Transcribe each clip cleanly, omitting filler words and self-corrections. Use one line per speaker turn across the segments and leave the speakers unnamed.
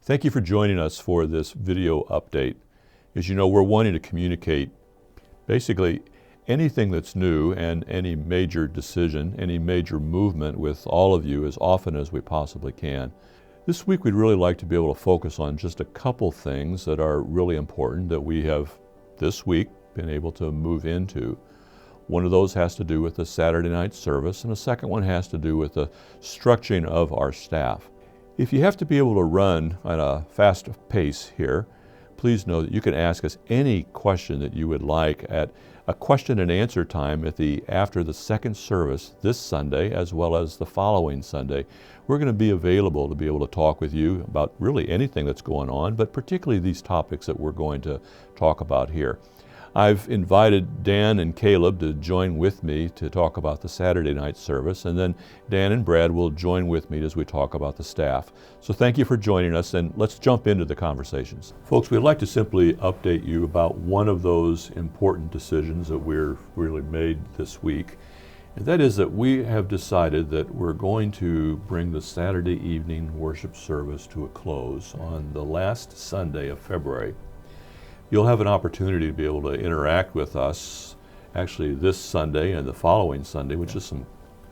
Thank you for joining us for this video update. As you know, we're wanting to communicate basically anything that's new and any major decision, any major movement with all of you as often as we possibly can. This week we'd really like to be able to focus on just a couple things that are really important that we have this week been able to move into. One of those has to do with the Saturday night service, and the second one has to do with the structuring of our staff. If you have to be able to run at a fast pace here, please know that you can ask us any question that you would like at a question and answer time after the second service this Sunday as well as the following Sunday. We're going to be available to be able to talk with you about really anything that's going on, but particularly these topics that we're going to talk about here. I've invited Dan and Caleb to join with me to talk about the Saturday night service, and then Dan and Brad will join with me as we talk about the staff. So thank you for joining us, and let's jump into the conversations. Folks, we'd like to simply update you about one of those important decisions that we've really made this week, and that is that we have decided that we're going to bring the Saturday evening worship service to a close on the last Sunday of February. You'll have an opportunity to be able to interact with us actually this Sunday and the following Sunday, which is some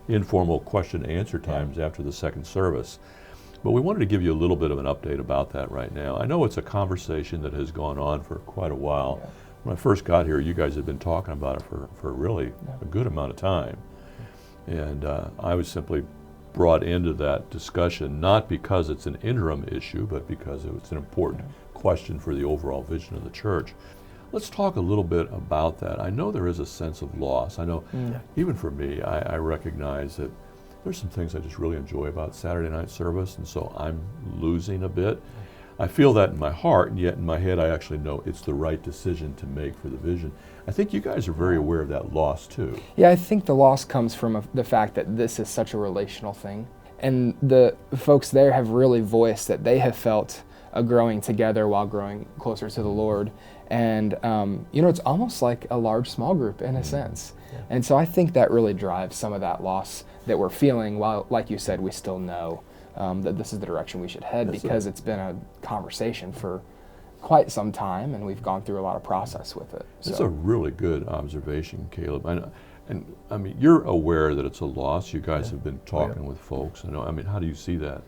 informal question and answer times after the second service. But we wanted to give you a little bit of an update about that right now. I know it's a conversation that has gone on for quite a while. When I first got here, you guys had been talking about it for really a good amount of time. And I was simply brought into that discussion, not because it's an interim issue, but because it's an important question for the overall vision of the church. Let's talk a little bit about that. I know there is a sense of loss. I know even for me, I recognize that there's some things I just really enjoy about Saturday night service, and so I'm losing a bit. I feel that in my heart, and yet in my head I actually know it's the right decision to make for the vision. I think you guys are very aware of that loss too.
Yeah, I think the loss comes from the fact that this is such a relational thing. And the folks there have really voiced that they have felt a growing together while growing closer to the Lord. And, it's almost like a large small group in a sense. Yeah. And so I think that really drives some of that loss that we're feeling while, like you said, we still know that this is the direction we should head because it's been a conversation for quite some time and we've gone through a lot of process with it.
That's a really good observation, Caleb. And I mean, you're aware that it's a loss. You guys have been talking with folks. How do you see that?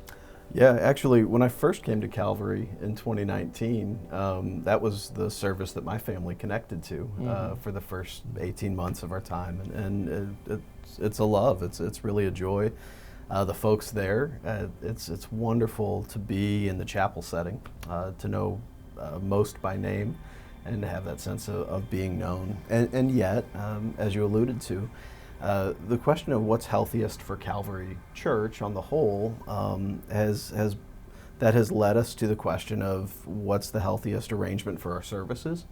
Yeah, actually, when I first came to Calvary in 2019, that was the service that my family connected to for the first 18 months of our time, and it's a love. It's really a joy. The folks there, it's wonderful to be in the chapel setting, to know most by name, and to have that sense of being known. And yet, as you alluded to, the question of what's healthiest for Calvary Church on the whole has led us to the question of what's the healthiest arrangement for our services,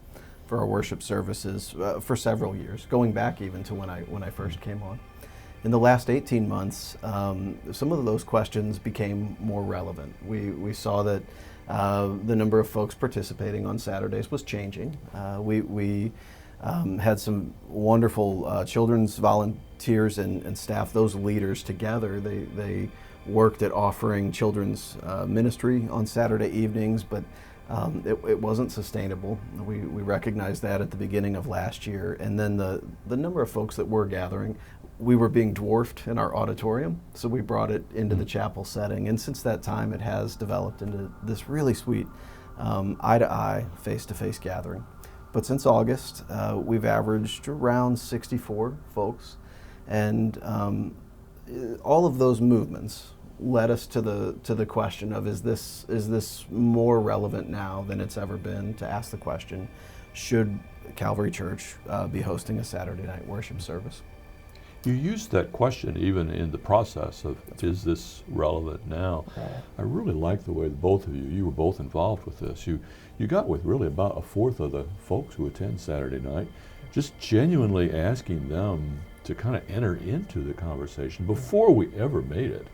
for our worship services, for several years, going back even to when I first came on. In the last 18 months, some of those questions became more relevant. We saw that the number of folks participating on Saturdays was changing. We had some wonderful children's volunteers and staff, those leaders together. They worked at offering children's ministry on Saturday evenings, but it wasn't sustainable. We recognized that at the beginning of last year. And then the number of folks that were gathering, we were being dwarfed in our auditorium, so we brought it into the chapel setting. And since that time, it has developed into this really sweet eye-to-eye, face-to-face gathering. But since August, we've averaged around 64 folks, and all of those movements led us to the question of is this more relevant now than it's ever been to ask the question, should Calvary Church be hosting a Saturday night worship service?
You used that question even in the process of is this relevant now? I really like the way that both of you were both involved with this. You got with really about a fourth of the folks who attend Saturday night, just genuinely asking them to kind of enter into the conversation before we ever made it.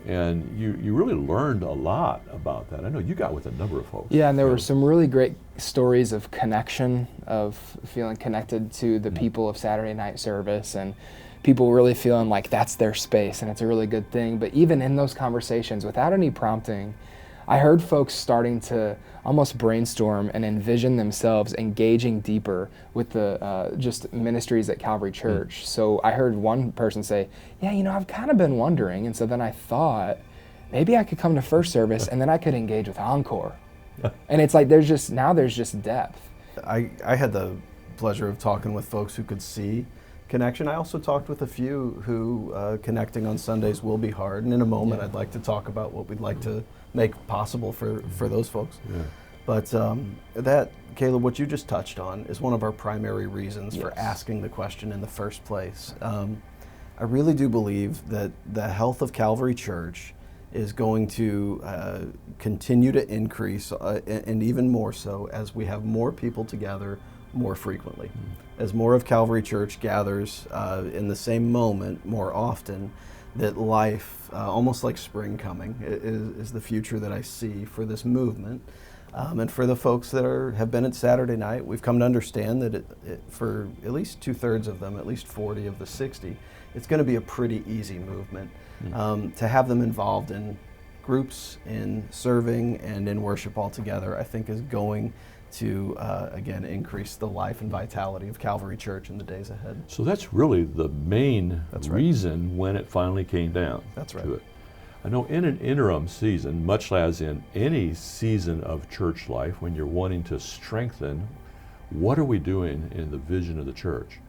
And you really learned a lot about that. I know you got with a number of folks.
Yeah, and there were some really great stories of connection, of feeling connected to the people of Saturday night service, and people really feeling like that's their space, and it's a really good thing. But even in those conversations, without any prompting, I heard folks starting to almost brainstorm and envision themselves engaging deeper with the just ministries at Calvary Church. So I heard one person say, yeah, I've kind of been wondering. And so then I thought, maybe I could come to first service and then I could engage with Encore. And it's like there's just depth.
I had the pleasure of talking with folks who could see connection. I also talked with a few who connecting on Sundays will be hard. And in a moment, I'd like to talk about what we'd like to make possible for those folks. Yeah. But that, Caleb, what you just touched on is one of our primary reasons for asking the question in the first place. I really do believe that the health of Calvary Church is going to continue to increase and even more so as we have more people together more frequently. As more of Calvary Church gathers in the same moment more often, that life, almost like spring coming, is the future that I see for this movement. And for the folks that have been at Saturday night, we've come to understand that for at least 2/3 of them, at least 40 of the 60, it's going to be a pretty easy movement. To have them involved in groups, in serving, and in worship altogether, I think is going to, again, increase the life and vitality of Calvary Church in the days ahead.
So that's really the main reason when it finally came down to it. I know in an interim season, much as in any season of church life, when you're wanting to strengthen, what are we doing in the vision of the church?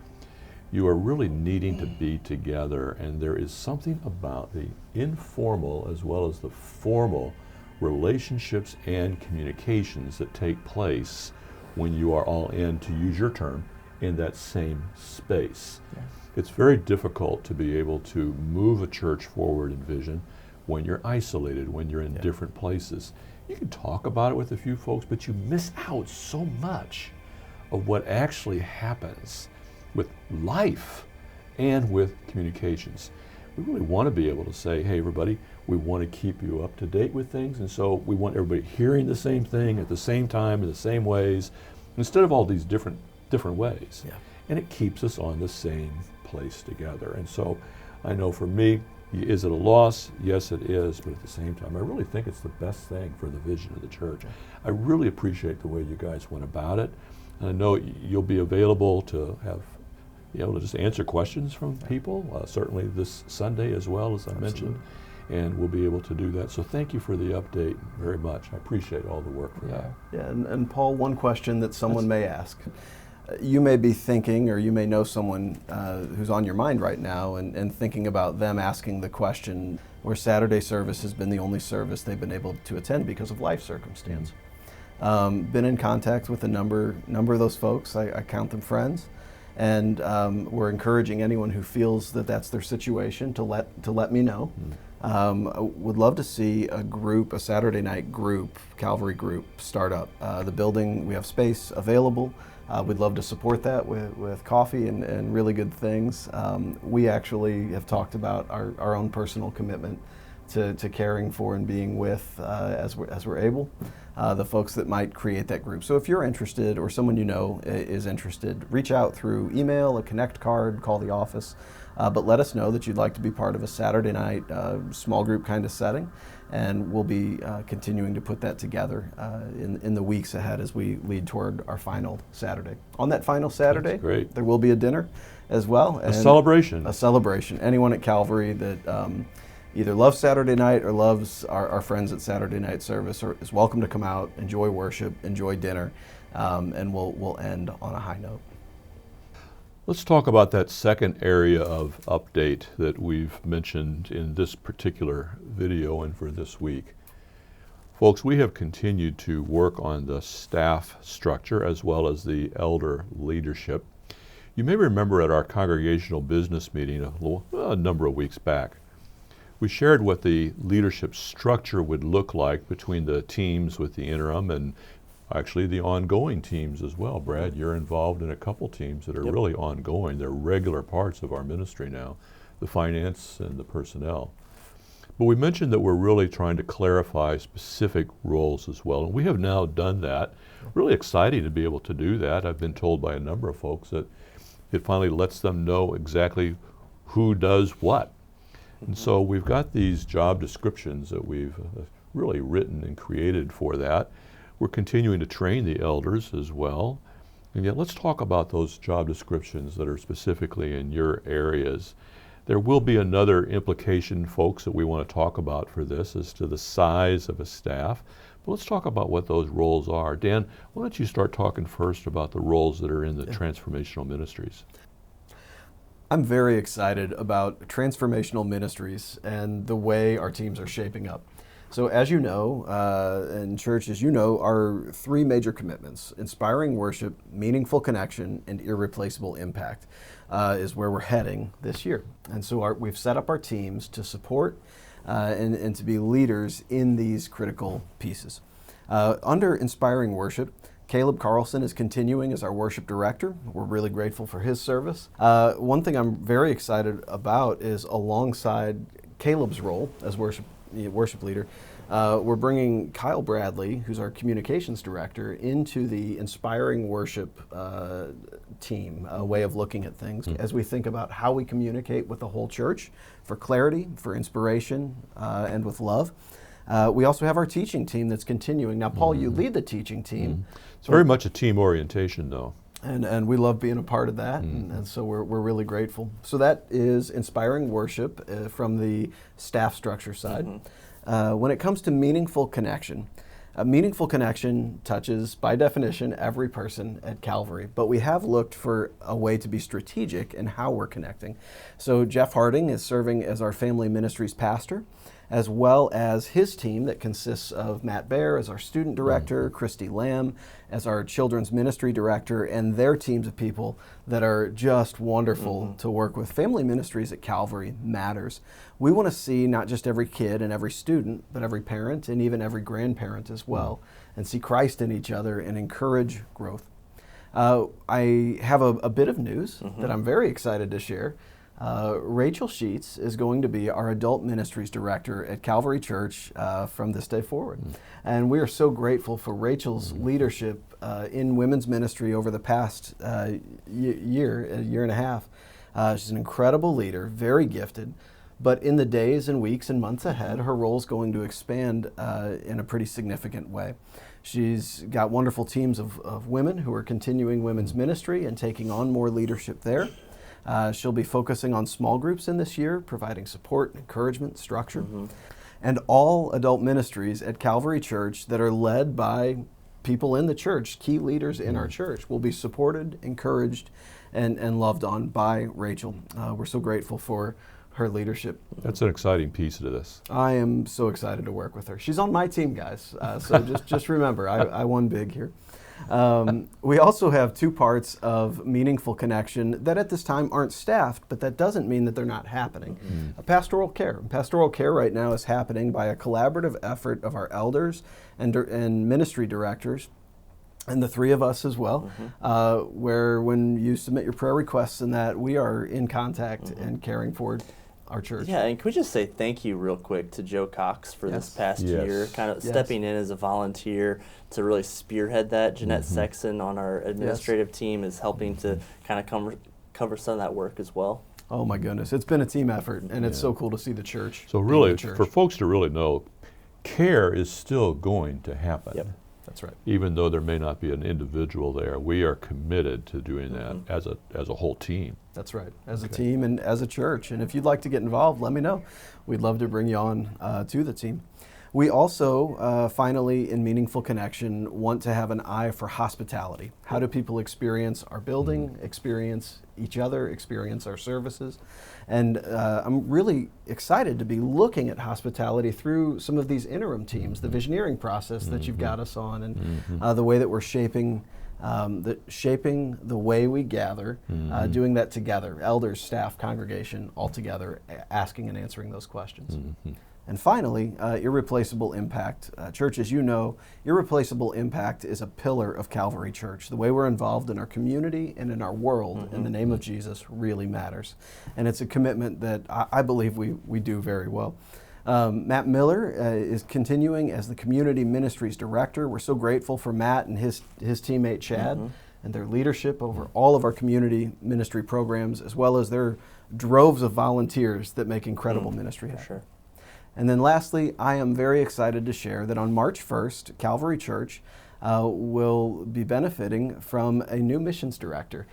You are really needing to be together, and there is something about the informal as well as the formal relationships and communications that take place when you are all in, to use your term, in that same space. Yeah. It's very difficult to be able to move a church forward in vision when you're isolated, when you're in different places. You can talk about it with a few folks, but you miss out so much of what actually happens with life and with communications. We really want to be able to say, hey everybody, we want to keep you up to date with things, and so we want everybody hearing the same thing at the same time in the same ways, instead of all these different ways. Yeah. And it keeps us on the same place together. And so I know for me, is it a loss? Yes, it is, but at the same time, I really think it's the best thing for the vision of the church. I really appreciate the way you guys went about it. And I know you'll be available to have, to just answer questions from people, certainly this Sunday as well, as I mentioned, and we'll be able to do that. So thank you for the update very much. I appreciate all the work for that.
Yeah, and Paul, one question that someone may ask. You may be thinking, or you may know someone who's on your mind right now and thinking about them asking the question where Saturday service has been the only service they've been able to attend because of life circumstance. Been in contact with a number of those folks. I count them friends. And we're encouraging anyone who feels that that's their situation to let me know. Would love to see a Saturday night group, Calvary group, start up. The building, we have space available. We'd love to support that with coffee and really good things. We actually have talked about our own personal commitment to caring for and being with, as we're able, the folks that might create that group. So if you're interested, or someone you know is interested, reach out through email, a Connect card, call the office, but let us know that you'd like to be part of a Saturday night small group kind of setting, and we'll be continuing to put that together in the weeks ahead as we lead toward our final Saturday. On that final Saturday, there will be a dinner as well.
A celebration.
A celebration. Anyone at Calvary that either loves Saturday night or loves our friends at Saturday night service is welcome to come out, enjoy worship, enjoy dinner, and we'll end on a high note.
Let's talk about that second area of update that we've mentioned in this particular video and for this week. Folks, we have continued to work on the staff structure as well as the elder leadership. You may remember at our congregational business meeting a number of weeks back, we shared what the leadership structure would look like between the teams with the interim and actually the ongoing teams as well. Brad, you're involved in a couple teams that are really ongoing. They're regular parts of our ministry now, the finance and the personnel. But we mentioned that we're really trying to clarify specific roles as well, and we have now done that. Really exciting to be able to do that. I've been told by a number of folks that it finally lets them know exactly who does what. And so we've got these job descriptions that we've really written and created for that. We're continuing to train the elders as well. And yet let's talk about those job descriptions that are specifically in your areas. There will be another implication, folks, that we want to talk about for this as to the size of a staff. But let's talk about what those roles are. Dan, why don't you start talking first about the roles that are in the transformational ministries?
I'm very excited about transformational ministries and the way our teams are shaping up. So as you know, and church, as you know, our three major commitments, inspiring worship, meaningful connection, and irreplaceable impact, is where we're heading this year. And so we've set up our teams to support and to be leaders in these critical pieces. Under inspiring worship, Caleb Carlson is continuing as our worship director. We're really grateful for his service. One thing I'm very excited about is alongside Caleb's role as worship leader, we're bringing Kyle Bradley, who's our communications director, into the inspiring worship team, a way of looking at things as we think about how we communicate with the whole church for clarity, for inspiration, and with love. We also have our teaching team that's continuing. Now, Paul, you lead the teaching team.
It's very much a team orientation, though.
And we love being a part of that, and so we're really grateful. So that is inspiring worship from the staff structure side. When it comes to meaningful connection, a meaningful connection touches, by definition, every person at Calvary, but we have looked for a way to be strategic in how we're connecting. So Jeff Harding is serving as our family ministries pastor, as well as his team that consists of Matt Baer as our student director, Christy Lamb as our children's ministry director, and their teams of people that are just wonderful to work with. Family ministries at Calvary matters. We want to see not just every kid and every student, but every parent and even every grandparent as well, and see Christ in each other and encourage growth. I have a bit of news that I'm very excited to share. Rachel Sheets is going to be our adult ministries director at Calvary Church from this day forward. And we are so grateful for Rachel's leadership in women's ministry over the past year and a half. She's an incredible leader, very gifted. But in the days and weeks and months ahead, her role is going to expand in a pretty significant way. She's got wonderful teams of women who are continuing women's ministry and taking on more leadership there. She'll be focusing on small groups in this year, providing support, encouragement, structure. And all adult ministries at Calvary Church that are led by people in the church, key leaders in our church, will be supported, encouraged, and loved on by Rachel. We're so grateful for her leadership.
That's an exciting piece to this.
I am so excited to work with her. She's on my team, guys. So just remember, I won big here. We also have two parts of meaningful connection that at this time aren't staffed, but that doesn't mean that they're not happening. Pastoral care. Pastoral care right now is happening by a collaborative effort of our elders and ministry directors, and the three of us as well, where when you submit your prayer requests and that, we are in contact and caring for our church.
Yeah, and can we just say thank you real quick to Joe Cox for this past year, kind of stepping in as a volunteer to really spearhead that. Jeanette Sexton on our administrative team is helping to kind of cover some of that work as well.
Oh my goodness, it's been a team effort, and it's so cool to see the church.
So really, for folks to really know, care is still going to happen.
Yep.
That's right.
Even though there may not be an individual there, we are committed to doing that as a whole team.
That's right, as a team and as a church. And if you'd like to get involved, let me know. We'd love to bring you on to the team. We also, finally, in Meaningful Connection, want to have an eye for hospitality. How do people experience our building, experience each other, experience our services? And I'm really excited to be looking at hospitality through some of these interim teams, the visioneering process that you've got us on, and the way that we're shaping the way we gather, doing that together, elders, staff, congregation, all together, asking and answering those questions. And finally, irreplaceable impact. Church, as you know, irreplaceable impact is a pillar of Calvary Church. The way we're involved in our community and in our world in the name of Jesus really matters. And it's a commitment that I believe we do very well. Matt Miller is continuing as the Community Ministries Director. We're so grateful for Matt and his teammate Chad and their leadership over all of our community ministry programs, as well as their droves of volunteers that make incredible ministry happen.
Sure.
And then lastly, I am very excited to share that on March 1st, Calvary Church will be benefiting from a new missions director.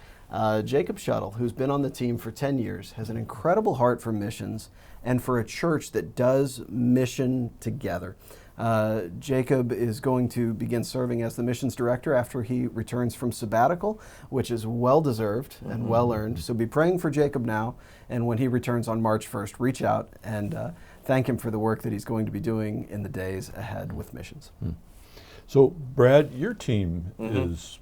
Jacob Shuttle, who's been on the team for 10 years, has an incredible heart for missions and for a church that does mission together. Jacob is going to begin serving as the missions director after he returns from sabbatical, which is well-deserved and well-earned. So be praying for Jacob now, and when he returns on March 1st, reach out and thank him for the work that he's going to be doing in the days ahead with missions.
So, Brad, your team has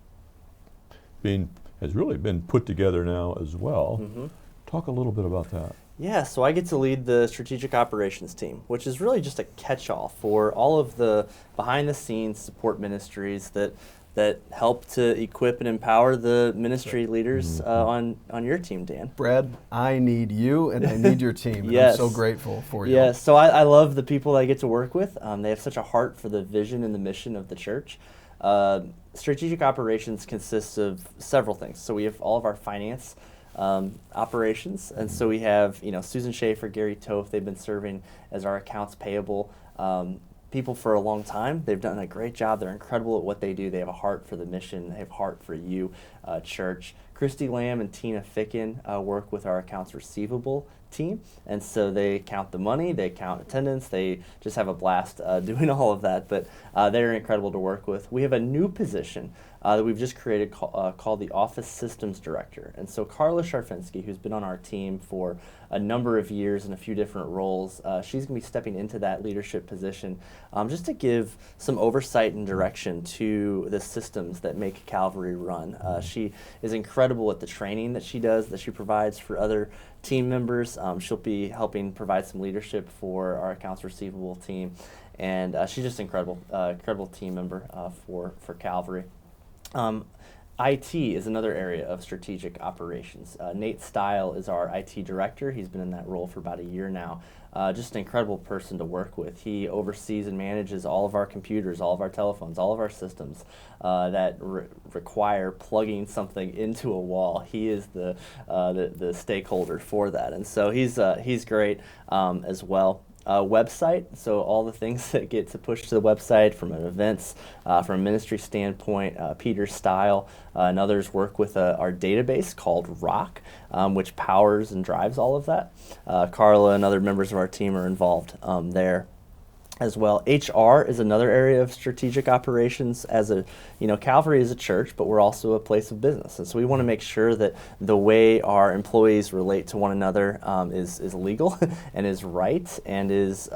really been put together now as well. Talk a little bit about that.
Yeah, so I get to lead the strategic operations team, which is really just a catch-all for all of the behind-the-scenes support ministries that help to equip and empower the ministry leaders on your team, Dan.
Brad, I need you and I need your team. And
Yes.
I'm so grateful for you.
Yeah, so I love the people I get to work with. They have such a heart for the vision and the mission of the church. Strategic operations consists of several things. So we have all of our finance operations, and so we have Susan Schaefer, Gary Toth. They've been serving as our accounts payable people for a long time. They've done a great job. They're incredible at what they do. They have a heart for the mission. They have a heart for you, church. Christy Lamb and Tina Ficken work with our accounts receivable team, and so they count the money, they count attendance, they just have a blast doing all of that, but they're incredible to work with. We have a new position that we've just created called the Office Systems Director, and so Carla Sharfensky, who's been on our team for a number of years in a few different roles, she's going to be stepping into that leadership position just to give some oversight and direction to the systems that make Calvary run. She is incredible at the training that she does, that she provides for other team members. She'll be helping provide some leadership for our accounts receivable team, and she's just incredible team member for Calvary. IT is another area of strategic operations. Nate Stile is our IT director. He's been in that role for about a year now. Just an incredible person to work with. He oversees and manages all of our computers, all of our telephones, all of our systems that require plugging something into a wall. He is the stakeholder for that, and so he's great as well. Website, so all the things that get to push to the website from an events, from a ministry standpoint, Peter Stile and others work with our database called Rock, which powers and drives all of that. Carla and other members of our team are involved there as well. HR is another area of strategic operations. Calvary is a church, but we're also a place of business. And so we want to make sure that the way our employees relate to one another is legal and is right and is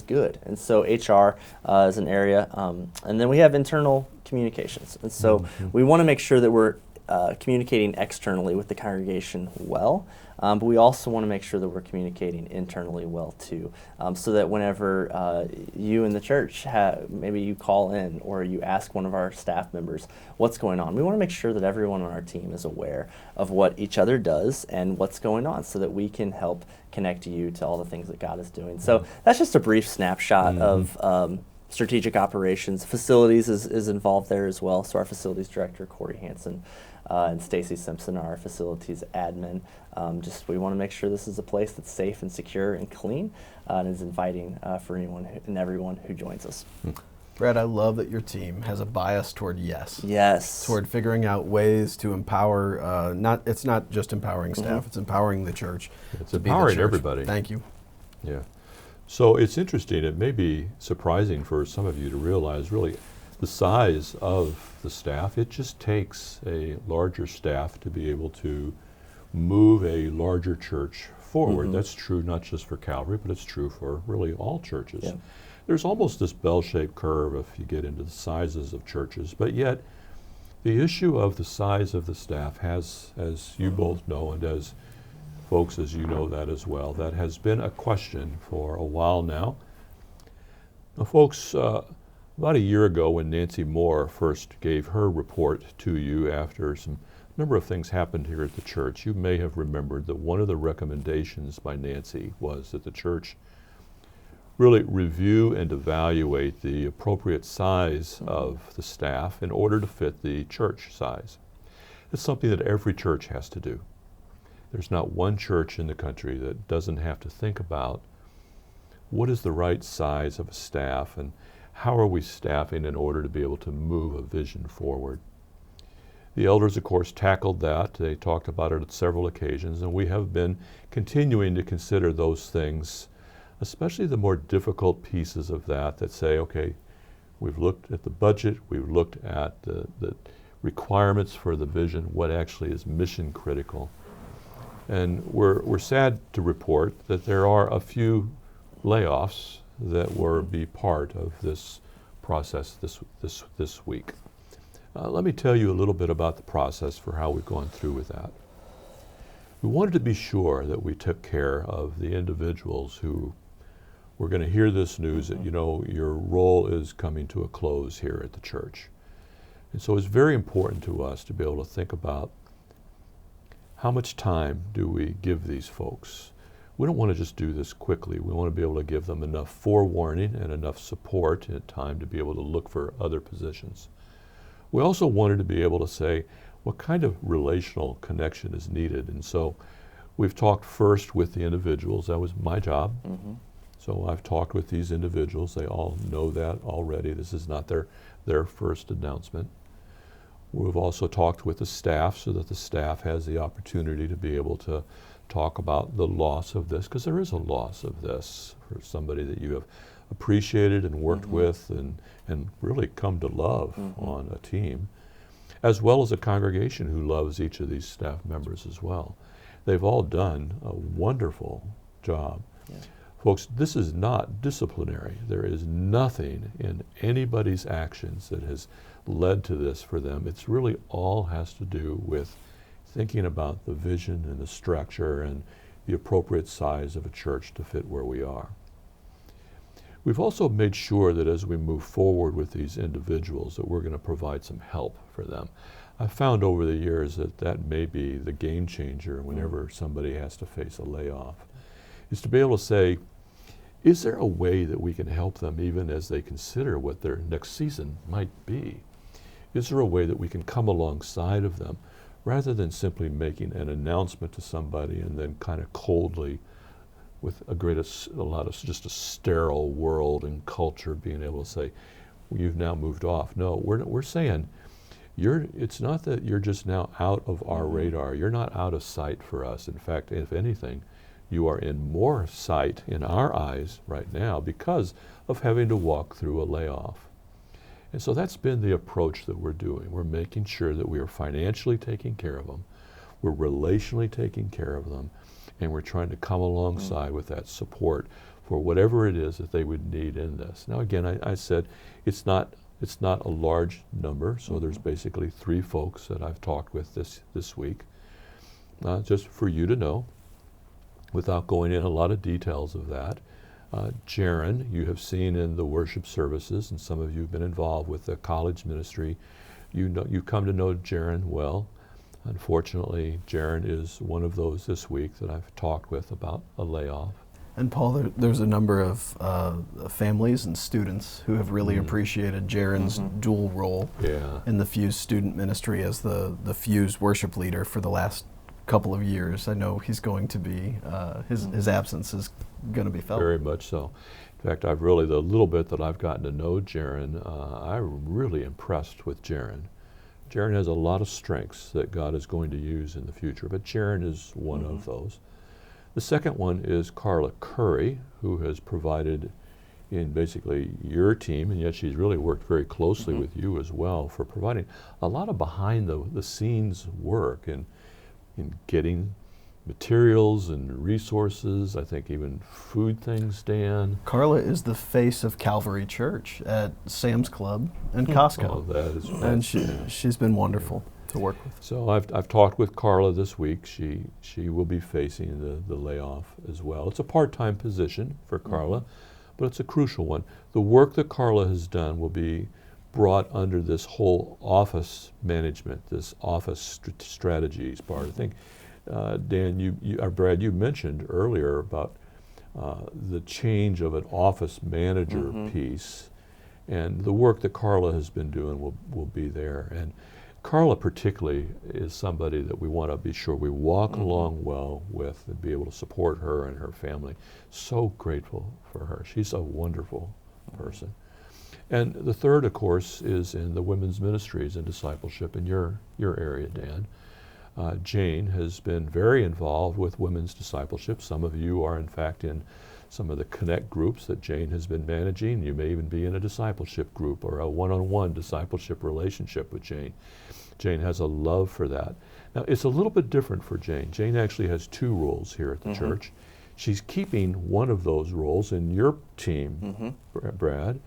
good. And so HR is an area. And then we have internal communications. And so we want to make sure that we're communicating externally with the congregation well. But we also want to make sure that we're communicating internally well too, so that whenever you in the church, maybe you call in or you ask one of our staff members what's going on, we want to make sure that everyone on our team is aware of what each other does and what's going on, so that we can help connect you to all the things that God is doing. So that's just a brief snapshot of strategic operations. Facilities is involved there as well. So our facilities director, Corey Hansen, and Stacy Simpson are our facilities admin. We want to make sure this is a place that's safe and secure and clean and is inviting for anyone and everyone who joins us.
Brad, I love that your team has a bias toward yes.
Yes.
Toward figuring out ways to empower, it's not just empowering staff, it's empowering the church.
It's empowering everybody.
Thank you.
Yeah. So it's interesting, it may be surprising for some of you to realize really the size of the staff. It just takes a larger staff to be able to move a larger church forward. That's true not just for Calvary, but it's true for really all churches. Yeah. There's almost this bell-shaped curve if you get into the sizes of churches, but yet the issue of the size of the staff has, as you both know, and as folks as you know that as well, that has been a question for a while now. Now, folks, about a year ago when Nancy Moore first gave her report to you after some number of things happened here at the church, you may have remembered that one of the recommendations by Nancy was that the church really review and evaluate the appropriate size of the staff in order to fit the church size. It's something that every church has to do. There's not one church in the country that doesn't have to think about what is the right size of a staff, and how are we staffing in order to be able to move a vision forward. The elders, of course, tackled that. They talked about it at several occasions, and we have been continuing to consider those things, especially the more difficult pieces of that say, okay, we've looked at the budget, we've looked at the requirements for the vision, what actually is mission critical. And we're sad to report that there are a few layoffs that will be part of this process this week. Let me tell you a little bit about the process for how we've gone through with that. We wanted to be sure that we took care of the individuals who were going to hear this news that, your role is coming to a close here at the church. And so it's very important to us to be able to think about how much time do we give these folks. We don't want to just do this quickly. We want to be able to give them enough forewarning and enough support and time to be able to look for other positions. We also wanted to be able to say what kind of relational connection is needed. And so we've talked first with the individuals. That was my job. Mm-hmm. So I've talked with these individuals. They all know that already. This is not their first announcement. We've also talked with the staff so that the staff has the opportunity to be able to talk about the loss of this, because there is a loss of this for somebody that you have appreciated and worked mm-hmm. with and really come to love mm-hmm. on a team, as well as a congregation who loves each of these staff members as well. They've all done a wonderful job. Yeah. Folks, this is not disciplinary. There is nothing in anybody's actions that has led to this for them. It's really all has to do with thinking about the vision and the structure and the appropriate size of a church to fit where we are. We've also made sure that as we move forward with these individuals that we're going to provide some help for them. I've found over the years that may be the game changer whenever somebody has to face a layoff, is to be able to say, is there a way that we can help them even as they consider what their next season might be? Is there a way that we can come alongside of them rather than simply making an announcement to somebody and then kind of coldly, with a lot of just a sterile world and culture, being able to say, well, you've now moved off. No, we're saying, it's not that you're just now out of our radar. You're not out of sight for us. In fact, if anything, you are in more sight in our eyes right now because of having to walk through a layoff. And so that's been the approach that we're doing. We're making sure that we are financially taking care of them, we're relationally taking care of them, and we're trying to come alongside with that support for whatever it is that they would need in this. Now again, I said it's not a large number, so there's basically 3 folks that I've talked with this week. Just for you to know, without going in a lot of details of that, Jaron, you have seen in the worship services, and some of you have been involved with the college ministry. You come to know Jaron well. Unfortunately, Jaron is one of those this week that I've talked with about a layoff.
And Paul, there's a number of families and students who have really appreciated Jaron's dual role in the Fuse student ministry as the Fuse worship leader for the last couple of years. I know he's going to be, his absence is going to be felt.
Very much so. In fact, the little bit that I've gotten to know Jaron, I'm really impressed with Jaron. Jaron has a lot of strengths that God is going to use in the future, but Jaron is one of those. The second one is Carla Curry, who has provided in basically your team, and yet she's really worked very closely with you as well for providing a lot of behind the scenes work in getting materials and resources, I think even food things, Dan.
Carla is the face of Calvary Church at Sam's Club and Costco.
Oh, that is right.
And she's been wonderful to work with.
So I've talked with Carla this week. She will be facing the layoff as well. It's a part-time position for Carla, but it's a crucial one. The work that Carla has done will be brought under this whole office management, this office strategies part. I think, Dan, Brad, you mentioned earlier about the change of an office manager piece, and the work that Carla has been doing will be there. And Carla particularly is somebody that we want to be sure we walk along well with and be able to support her and her family. So grateful for her. She's a wonderful person. And the third, of course, is in the women's ministries and discipleship in your area, Dan. Jane has been very involved with women's discipleship. Some of you are, in fact, in some of the connect groups that Jane has been managing. You may even be in a discipleship group or a one-on-one discipleship relationship with Jane. Jane has a love for that. Now, it's a little bit different for Jane. Jane actually has two roles here at the church. She's keeping one of those roles in your team, Brad,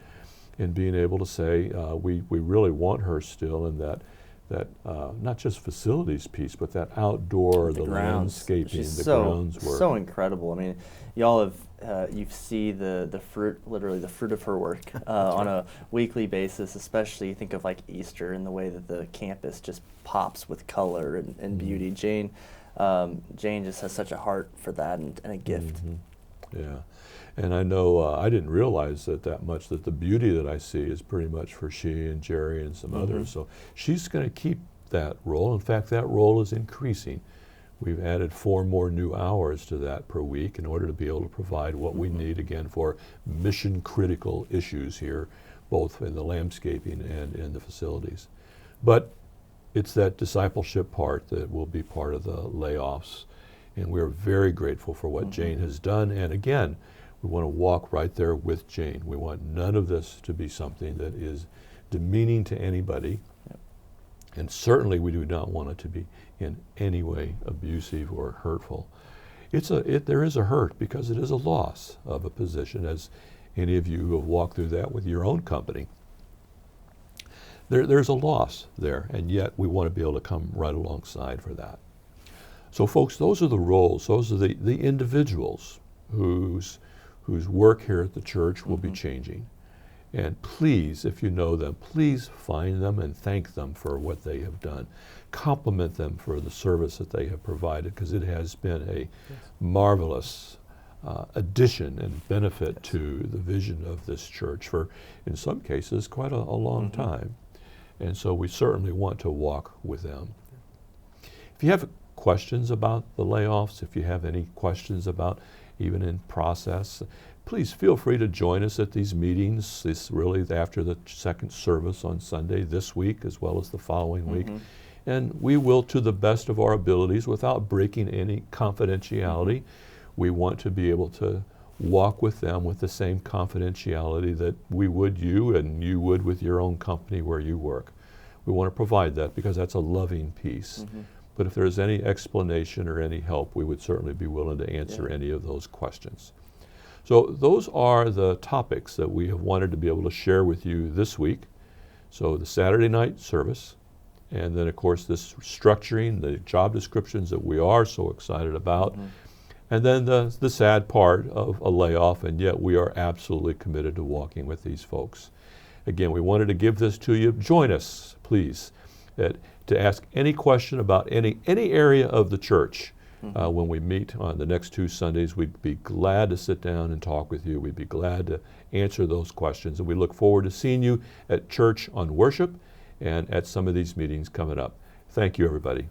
in being able to say, we really want her still in that not just facilities piece, but that outdoor, the landscaping, the grounds work.
So incredible. I mean, y'all have you see the fruit, literally the fruit of her work on a weekly basis. Especially you think of like Easter and the way that the campus just pops with color and beauty. Jane just has such a heart for that and a gift.
Yeah. And I know I didn't realize that much, that the beauty that I see is pretty much for she and Jerry and some others. So she's going to keep that role. In fact, that role is increasing. We've added 4 more new hours to that per week in order to be able to provide what we need, again, for mission critical issues here, both in the landscaping and in the facilities. But it's that discipleship part that will be part of the layoffs. And we're very grateful for what Jane has done. And again, we want to walk right there with Jane. We want none of this to be something that is demeaning to anybody. And certainly we do not want it to be in any way abusive or hurtful. There is a hurt because it is a loss of a position, as any of you who have walked through that with your own company. There's a loss there, and yet we want to be able to come right alongside for that. So folks, those are the roles, those are the individuals whose work here at the church will be changing. And please, if you know them, please find them and thank them for what they have done. Compliment them for the service that they have provided, because it has been a marvelous addition and benefit to the vision of this church for, in some cases, quite a long time. And so we certainly want to walk with them. If you have questions about the layoffs, if you have any questions about even in process, please feel free to join us at these meetings. It's really after the second service on Sunday this week, as well as the following week. And we will, to the best of our abilities, without breaking any confidentiality, we want to be able to walk with them with the same confidentiality that we would you and you would with your own company where you work. We want to provide that because that's a loving piece. But if there's any explanation or any help, we would certainly be willing to answer any of those questions. So those are the topics that we have wanted to be able to share with you this week. So the Saturday night service, and then of course this structuring, the job descriptions that we are so excited about, and then the sad part of a layoff, and yet we are absolutely committed to walking with these folks. Again, we wanted to give this to you. Join us, please, to ask any question about any area of the church. When we meet on the next 2 Sundays, we'd be glad to sit down and talk with you. We'd be glad to answer those questions. And we look forward to seeing you at church on worship and at some of these meetings coming up. Thank you, everybody.